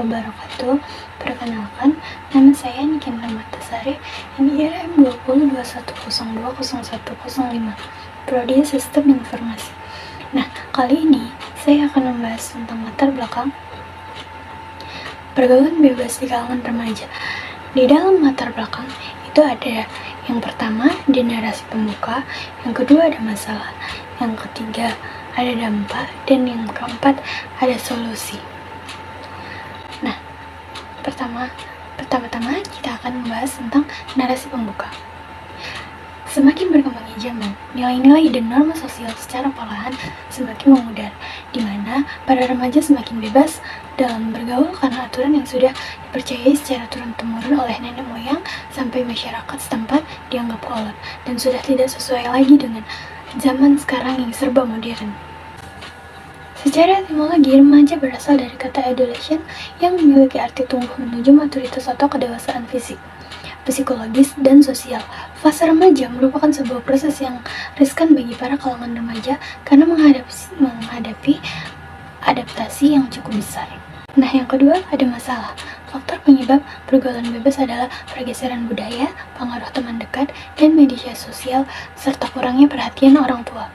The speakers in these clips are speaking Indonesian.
wabarakatuh. Perkenalkan, nama saya Niken Rahmatasari, NIRM 2021020105, Prodi Sistem Informasi. Nah, kali ini saya akan membahas tentang latar belakang pergaulan bebas di kalangan remaja. Di dalam latar belakang itu ada yang pertama di narasi pembuka, yang kedua ada masalah, yang ketiga ada dampak, dan yang keempat ada solusi. Nah, pertama-tama kita akan membahas tentang narasi pembuka. Semakin berkembangnya zaman, nilai-nilai dan norma sosial secara perlahan semakin memudar, di mana para remaja semakin bebas dalam bergaul karena aturan yang sudah dipercayai secara turun-temurun oleh nenek moyang sampai masyarakat setempat dianggap kolot dan sudah tidak sesuai lagi dengan zaman sekarang yang serba modern. Secara etimologi, remaja berasal dari kata adolescent yang memiliki arti tumbuh menuju maturitas atau kedewasaan fisik, psikologis, dan sosial. Fase remaja merupakan sebuah proses yang riskan bagi para kalangan remaja karena menghadapi adaptasi yang cukup besar. Nah, yang kedua ada masalah. Faktor penyebab pergaulan bebas adalah pergeseran budaya, pengaruh teman dekat, dan media sosial, serta kurangnya perhatian orang tua.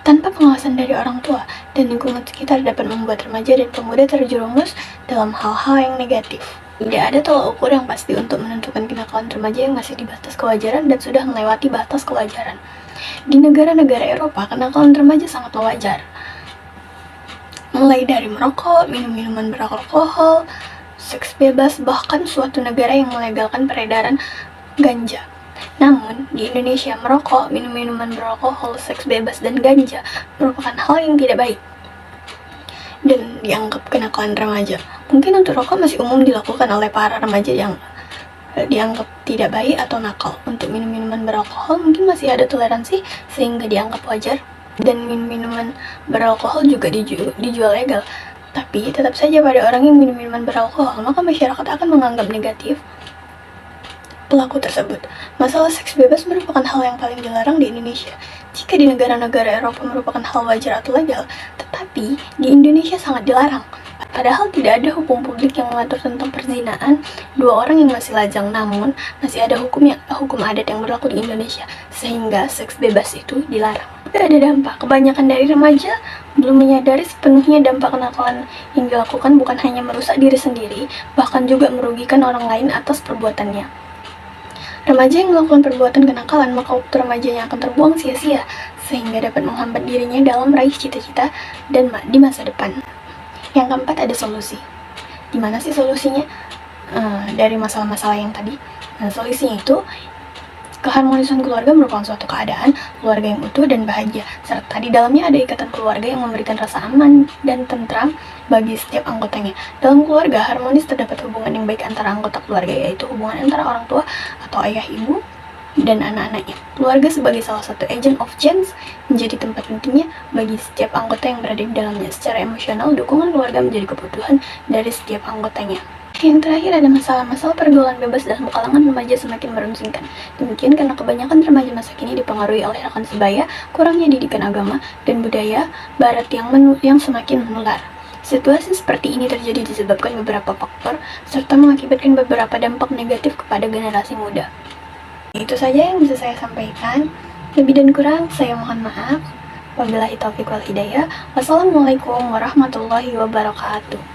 Tanpa pengawasan dari orang tua dan lingkungan sekitar dapat membuat remaja dan pemuda terjerumus dalam hal-hal yang negatif. Tidak ada tolak ukur yang pasti untuk menentukan kenakalan remaja yang masih di batas kewajaran dan sudah melewati batas kewajaran. Di negara-negara Eropa, kenakalan remaja sangat wajar. Mulai dari merokok, minum minuman beralkohol, seks bebas, bahkan suatu negara yang melegalkan peredaran ganja. Namun, di Indonesia, merokok, minum minuman beralkohol, seks bebas, dan ganja merupakan hal yang tidak baik dan dianggap kenakalan remaja. Mungkin untuk rokok masih umum dilakukan oleh para remaja yang dianggap tidak baik atau nakal. Untuk minum minuman beralkohol mungkin masih ada toleransi sehingga dianggap wajar, dan minuman beralkohol juga dijual legal. Tapi tetap saja pada orang yang minum minuman beralkohol, maka masyarakat akan menganggap negatif pelaku tersebut. Masalah seks bebas merupakan hal yang paling dilarang di Indonesia. Jika di negara-negara Eropa merupakan hal wajar atau legal, tetapi di Indonesia sangat dilarang. Padahal tidak ada hukum publik yang mengatur tentang perzinaan dua orang yang masih lajang, namun masih ada hukum adat yang berlaku di Indonesia, sehingga seks bebas itu dilarang. Tapi ada dampak. Kebanyakan dari remaja belum menyadari sepenuhnya dampak kenakalan yang dilakukan bukan hanya merusak diri sendiri, bahkan juga merugikan orang lain atas perbuatannya. Remaja yang melakukan perbuatan kenakalan, maka waktu remajanya akan terbuang sia-sia, sehingga dapat menghambat dirinya dalam meraih cita-cita dan di masa depan. Yang keempat ada solusi. Gimana sih solusinya dari masalah-masalah yang tadi? Nah, solusinya itu keharmonisan keluarga merupakan suatu keadaan keluarga yang utuh dan bahagia, serta di dalamnya ada ikatan keluarga yang memberikan rasa aman dan tentram bagi setiap anggotanya. Dalam keluarga harmonis terdapat hubungan yang baik antara anggota keluarga, yaitu hubungan antara orang tua atau ayah ibu dan anak-anaknya. Keluarga sebagai salah satu agent of change menjadi tempat pentingnya bagi setiap anggota yang berada di dalamnya. Secara emosional, dukungan keluarga menjadi kebutuhan dari setiap anggotanya. Yang terakhir ada masalah-masalah pergaulan bebas dalam kalangan remaja semakin merunsingkan. Demikian karena kebanyakan remaja masa kini dipengaruhi oleh rekan sebaya, kurangnya didikan agama dan budaya barat yang semakin menular. Situasi seperti ini terjadi disebabkan beberapa faktor serta mengakibatkan beberapa dampak negatif kepada generasi muda. Itu saja yang bisa saya sampaikan. Lebih dan kurang saya mohon maaf. Wabillahi taufiq wal hidayah. Wassalamualaikum warahmatullahi wabarakatuh.